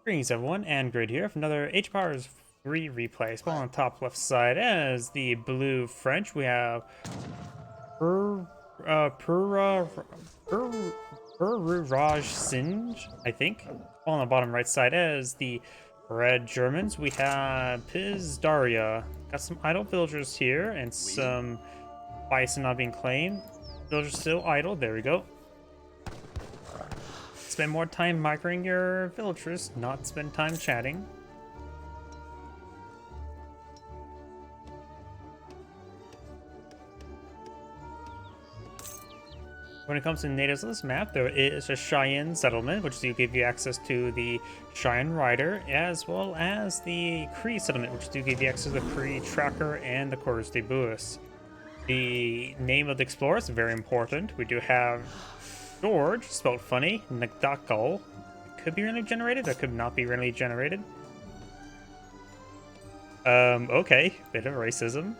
Greetings everyone, and Grid here for another H Powers 3 replay. Spawn on the top left side as the blue French. We have Pururajsingh, I think. On the bottom right side as the red Germans. We have Pizdaria. Got some idle villagers here and some bison not being claimed. Villagers still idle. There we go. Spend more time migrating your villagers, not spend time chatting. When it comes to natives on this map, there is a Cheyenne settlement, which will give you access to the Cheyenne Rider, as well as the Cree settlement, which do give you access to the Cree Tracker and the Quarters de Buis. The name of the explorer is very important. We do have George, spelled funny, Nagdakal. Could be randomly generated, or could not be randomly generated. Okay, bit of racism.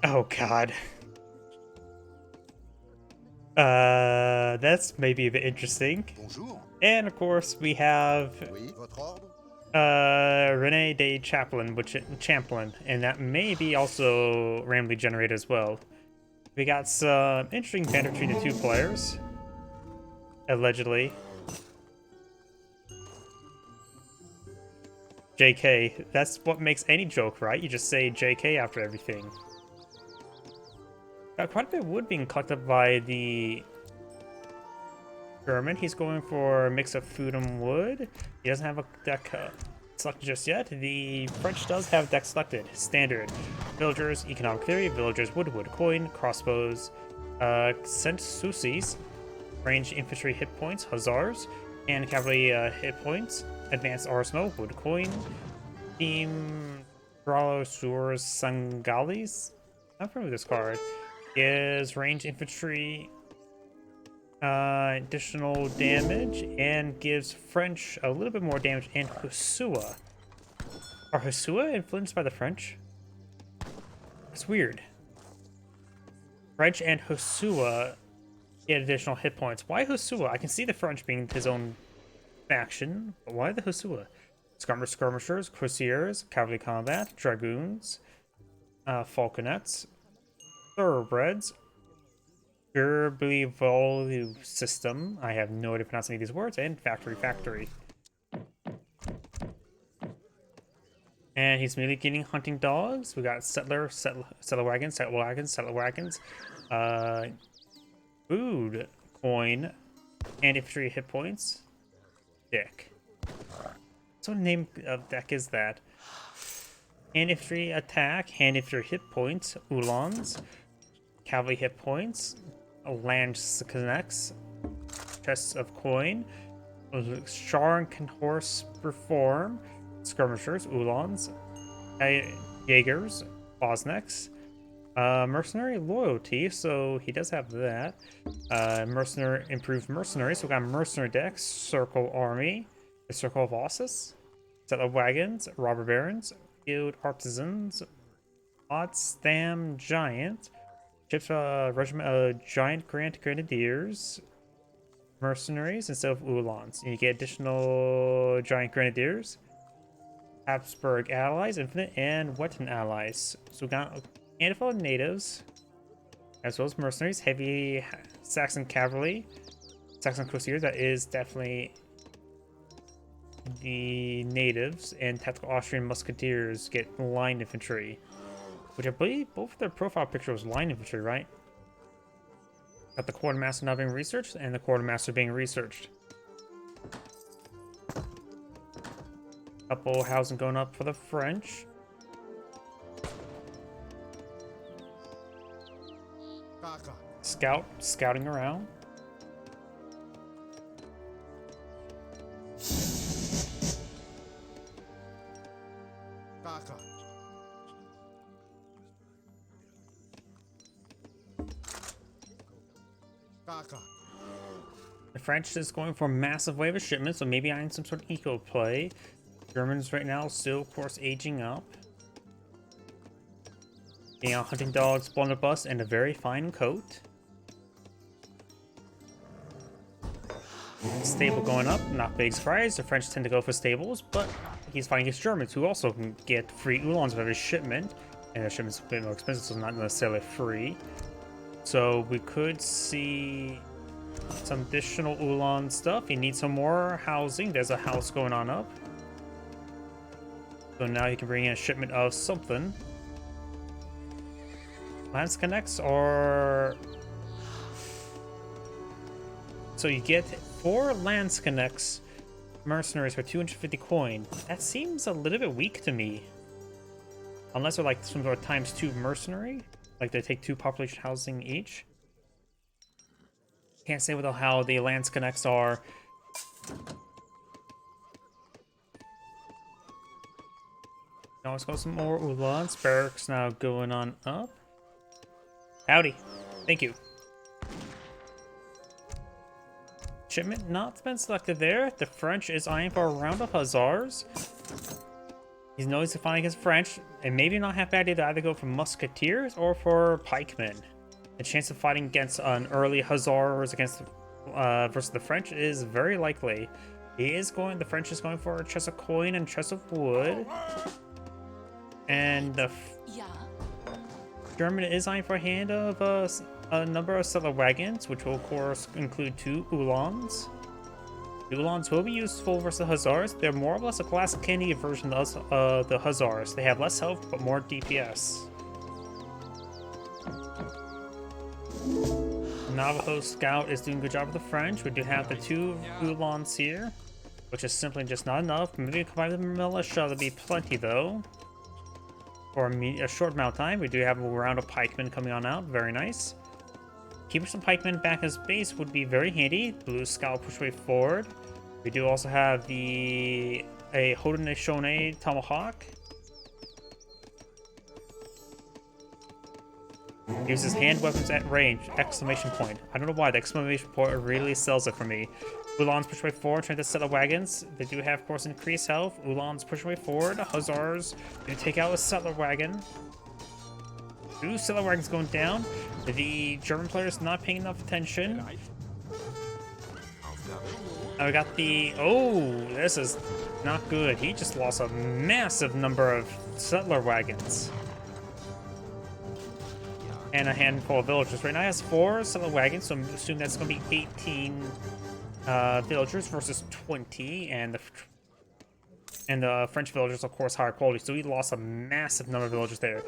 Oh god. That's maybe a bit interesting. Bonjour. And of course we have Oui, votre ordre? Rene de Champlain, and that may be also randomly generated as well. We got some interesting banter between the two players. Allegedly. JK, that's what makes any joke, right? You just say JK after everything. Got quite a bit of wood being collected by the German. He's going for a mix of food and wood. He doesn't have a deck selected just yet. The French does have deck selected. Standard. Villagers, economic theory, villagers, wood, coin, crossbows, sensusis, range infantry hit points, hussars, and cavalry hit points, advanced arsenal, wood, coin, team, Bralosaurus Sangalis. I'm familiar with this card. Is range infantry additional damage and gives French a little bit more damage and Husua. Are Husua influenced by the French? It's weird. French and Husua get additional hit points. Why Husua? I can see the French being his own faction, but why the Husua? Skirmishers, Cuirassiers, Cavalry Combat, Dragoons, Falconets, Thoroughbreds, Gerbli System. I have no idea to pronounce any of these words, and Factory. And he's immediately getting hunting dogs. We got settler wagons, food, coin, and infantry hit points. Dick. So what name of deck is that? Hand infantry attack, hand infantry hit points, Ulans, cavalry hit points, lance connects, chests of coin, Char can horse perform, skirmishers, Ulans, Jaegers, Bosniaks, mercenary loyalty, so he does have that. Mercenary improved mercenary, so we got mercenary decks, circle army, the circle of Ossus, settler wagons, robber barons, guild artisans, Potsdam giant, ships regiment of giant grenadiers, mercenaries instead of Ulans. And you get additional giant grenadiers, Habsburg allies, infinite, and Wetton allies. So we got a handful of natives, as well as mercenaries, heavy Saxon cavalry, Saxon cuirassiers. That is definitely the natives, and tactical Austrian musketeers get line infantry, which I believe both of their profile picture was line infantry, right? Got the quartermaster now being researched, and the quartermaster being researched. Couple housing going up for the French. Scouting around. The French is going for a massive wave of shipments, so maybe I'm in some sort of eco play. Germans right now still, of course, aging up. Yeah, hunting dogs, blunderbuss, and a very fine coat. Stable going up, not big surprise. The French tend to go for stables, but he's fighting against Germans, who also can get free Uhlans with every shipment. And their shipment's a bit more expensive, so it's not necessarily free. So we could see some additional Ulan stuff. He needs some more housing. There's a house going on up. So now he can bring in a shipment of something. Lance connects or... So you get 4 Lance connects mercenaries for 250 coin. That seems a little bit weak to me. Unless they're like some sort of ×2 mercenary. Like they take 2 population housing each. Can't say without how the Lance connects are. Now let's go some more Ulans. Barracks now going on up. Howdy. Thank you. Shipment not been selected there. The French is eyeing for a round of Hussars. He knows he's fighting against French, and maybe not half bad idea to either go for Musketeers or for Pikemen. The chance of fighting against an early Hussars against versus the French is very likely. The French is going for a chest of coin and chest of wood. And the German is eyeing for a hand of a number of settler wagons, which will of course include 2 Uhlans. The Uhlans will be useful versus the Hussars. They're more or less a classic candy version of the Hussars. They have less health but more DPS. Navajo Scout is doing a good job with the French. We do have the 2 Uhlans here, which is simply just not enough. Maybe combine with the militia, that'll be plenty though. For a short amount of time, we do have a round of pikemen coming on out. Very nice. Keeping some pikemen back as base would be very handy. Blue Scout push way forward. We do also have a Haudenosaunee Tomahawk. Uses hand weapons at range! Exclamation point. I don't know why, the exclamation point really sells it for me. Ulans push way forward, trying to set up wagons. They do have, of course, increased health. Ulans push way forward. Hussars do take out a settler wagon. 2 settler wagons going down. The German players not paying enough attention. Now we got the... Oh, this is not good. He just lost a massive number of settler wagons. And a handful of villagers. Right now he has 4 settler wagons, so I'm assuming that's going to be 18 villagers versus 20. And the French villagers, of course, higher quality. So he lost a massive number of villagers there.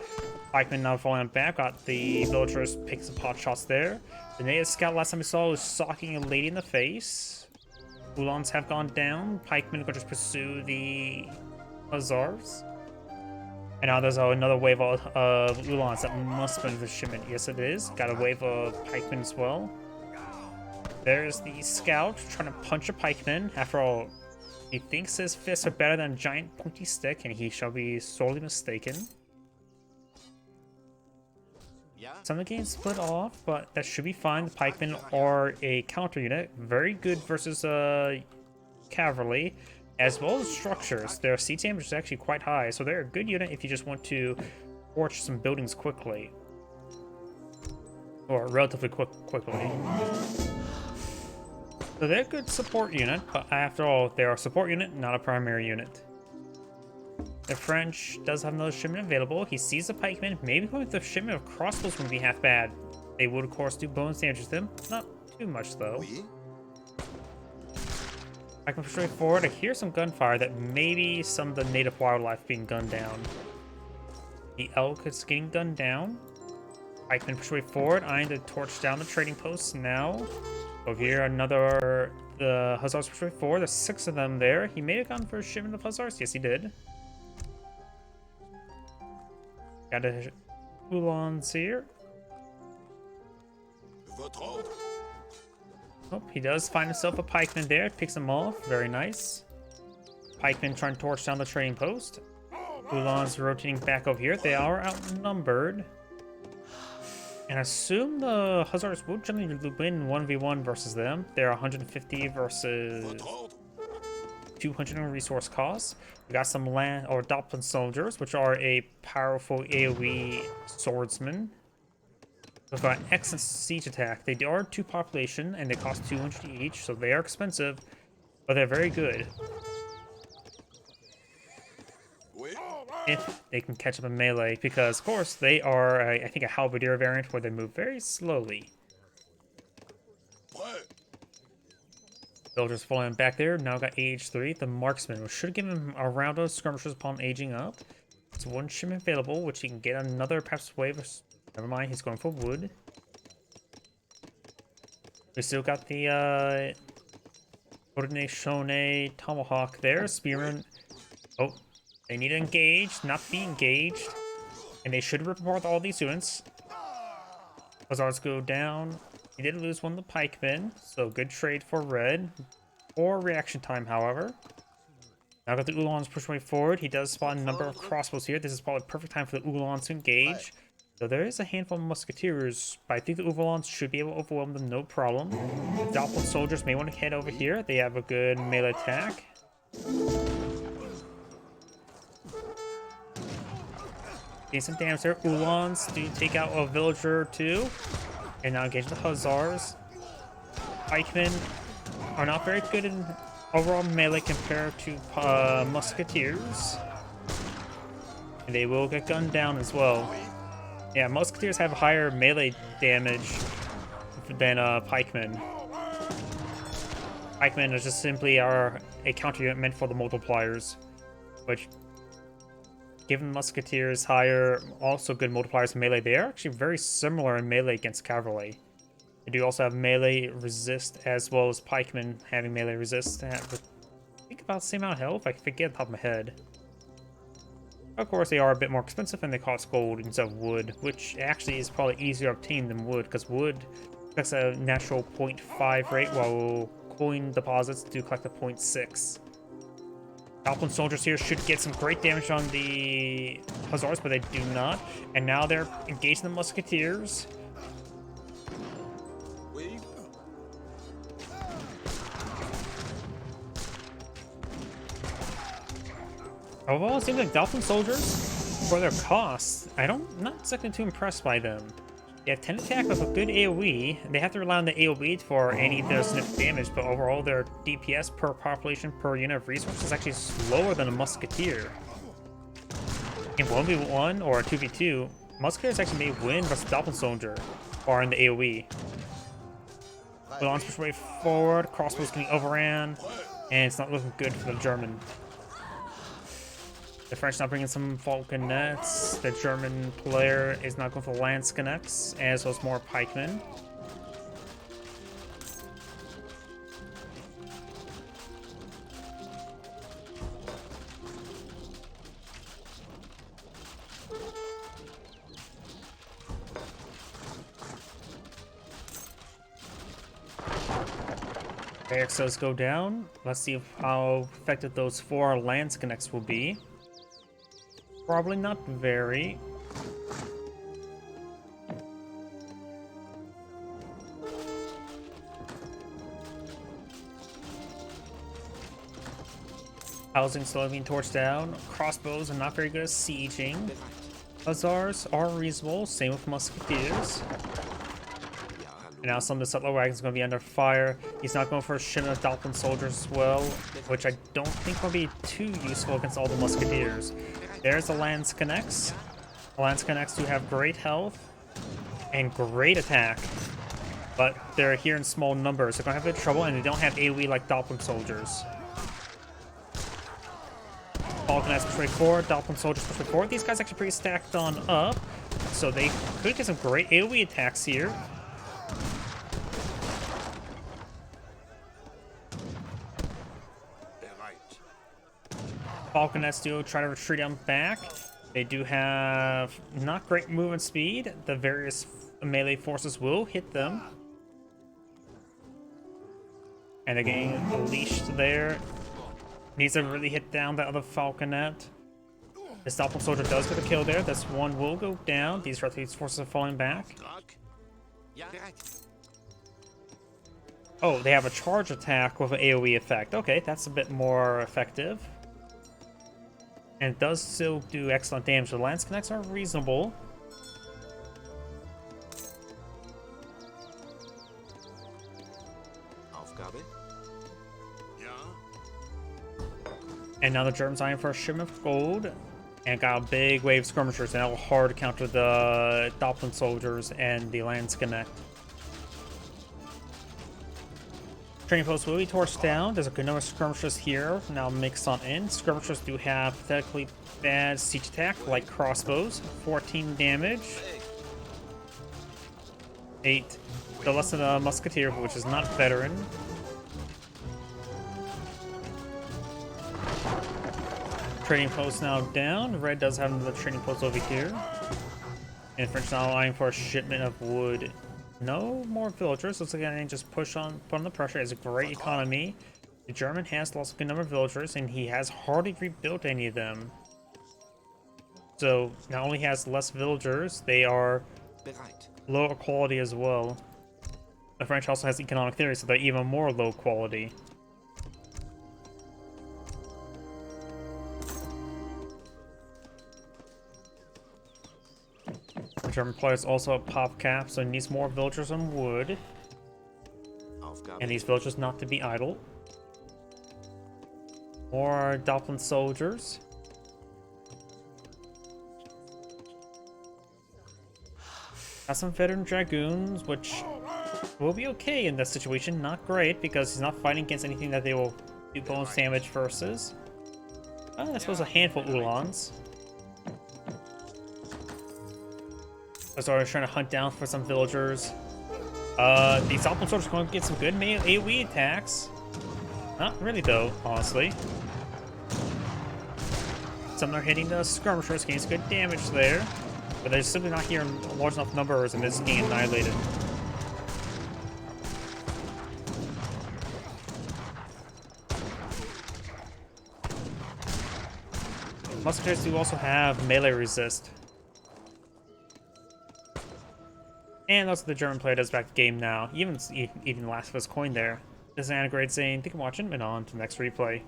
Pikemen now falling back. Got the villagers picking some pot shots there. The native scout last time we saw was socking a lady in the face. Ulans have gone down. Pikemen could just pursue the Hussars. And now there's another wave of Ulans that must be the shipment. Yes, it is. Got a wave of pikemen as well. There's the scout trying to punch a pikeman. After all, he thinks his fists are better than a giant pointy stick, and he shall be sorely mistaken. Some of the games split off, but that should be fine. The pikemen are a counter unit. Very good versus cavalry, as well as structures. Their siege damage is actually quite high, so they're a good unit if you just want to torch some buildings quickly. Or relatively quickly. So they're a good support unit, but after all, they're a support unit, not a primary unit. The French does have another shipment available. He sees the pikemen. Maybe going with the shipment of crossbows wouldn't be half bad. They would, of course, do bonus damage to them. Not too much, though. I can push straight forward. I hear some gunfire that maybe some of the native wildlife being gunned down. The elk is getting gunned down. I can push straight forward. I need to torch down the trading posts now. Over here, the Hussars push straight forward. There's 6 of them there. He may have gone for a shipment of Hussars. Yes, he did. Got a Ulans here. Oh, he does find himself a pikeman there. Picks him off. Very nice. Pikemen trying to torch down the trading post. Ulans rotating back over here. They are outnumbered. And I assume the Hussars will generally win 1v1 versus them. They're 150 versus 200 in resource costs. We got some land or Doppler soldiers, which are a powerful AoE swordsman. They've got excellent siege attack. They are 2 population, and they cost 200 each, so they are expensive, but they're very good. If they can catch up in melee, because, of course, they are, I think, a halberdier variant where they move very slowly. Villagers falling back there, now got age 3. The marksman, which should give him a round of skirmishers upon aging up. It's 1 shipment available, which he can get another perhaps wave of... Never mind, he's going for wood. We still got the, Shone Tomahawk there. Spearman... Oh, they need to engage, not be engaged. And they should report all these units. Hussars go down. He did lose one of the pikemen, so good trade for red. Or reaction time, however. Now got the Uhlans push way forward. He does spot a number of crossbows here. This is probably the perfect time for the Uhlans to engage. So there is a handful of musketeers, but I think the Uhlans should be able to overwhelm them, no problem. The Doppel soldiers may want to head over here. They have a good melee attack. Getting some damage there. Uhlans do take out a villager or 2. And now engage the Hussars. Pikemen are not very good in overall melee compared to musketeers. And they will get gunned down as well. Yeah, musketeers have higher melee damage than pikemen. Pikemen is just simply a counter unit meant for the multipliers, which, given musketeers higher, also good multipliers in melee, they are actually very similar in melee against cavalry. They do also have melee resist as well as pikemen having melee resist. I think about the same amount of health. I forget off the top of my head. Of course, they are a bit more expensive and they cost gold instead of wood, which actually is probably easier to obtain than wood, because wood collects a natural 0.5 rate, while coin deposits do collect a 0.6. Alpine soldiers here should get some great damage on the Hussars, but they do not. And now they're engaging the musketeers. Overall, it seems like Dolphin soldiers, for their costs, not exactly too impressed by them. They have 10 attack with a good AoE. They have to rely on the AoE for any of their significant damage, but overall their DPS per population per unit of resources is actually slower than a musketeer. In 1v1 or 2v2, musketeers actually may win versus Dolphin soldier, or in the AoE. Launch push way forward, crossbows getting overran, and it's not looking good for the German. The French not bringing some falconets. The German player is not going for lanzknechts, as well as more pikemen. Barracks does go down. Let's see how effective those 4 lanzknechts will be. Probably not very. Housing slowly being torched down. Crossbows are not very good at sieging. Hussars are reasonable, same with musketeers. And now some of the settler wagons are going to be under fire. He's not going for a shipment of Dolphin soldiers as well, which I don't think will be too useful against all the musketeers. There's the lanzknechts. The lanzknechts do have great health and great attack, but they're here in small numbers. They're going to have a bit of trouble, and they don't have AoE like Dolphin soldiers. Falconets push way forward, Dolphin soldiers push way forward. These guys actually pretty stacked on up, so they could get some great AoE attacks here. Falconets do try to retreat on back. They do have not great movement speed. The various melee forces will hit them. And they're getting unleashed there. Needs to really hit down that other falconet. The Dolphin soldier does get a kill there. This one will go down. These forces are falling back. Oh, they have a charge attack with an AoE effect. Okay, that's a bit more effective. And it does still do excellent damage. The lanzknechts are reasonable. Aufgabe? Ja. And now the Germans eyeing for a shipment of gold. And got a big wave of skirmishers, and that will hard counter the Doppelin soldiers and the Landsknecht. Training post will be torched down. There's a good number of skirmishers here, now mixed on in. Skirmishers do have pathetically bad siege attack, like crossbows. 14 damage. 8. The less than a musketeer, which is not veteran. Trading post now down. Red does have another trading post over here. And French now eyeing for a shipment of wood. No more villagers. Looks like I can just put on the pressure. It's a great economy. The German has lost a good number of villagers, and he has hardly rebuilt any of them. So not only has less villagers, they are lower quality as well. The French also has economic theory, so they're even more low quality. The German players also have pop cap, so he needs more villagers and wood. And these villagers not to be idle. More Doppelin soldiers. Got some veteran dragoons, which will be okay in this situation. Not great, because he's not fighting against anything that they will do bonus damage versus. I suppose a handful of Uhlans. So I was trying to hunt down for some villagers. These Doppelin soldiers are going to get some good AoE attacks. Not really though, honestly. Some are hitting the skirmishers, getting some good damage there. But they're simply not here in large enough numbers and they're just getting annihilated. Musketeers do also have melee resist. And also the German player does back the game now. Even Last of Us coin there. This is Anna Great saying, thank you for watching, and on to the next replay.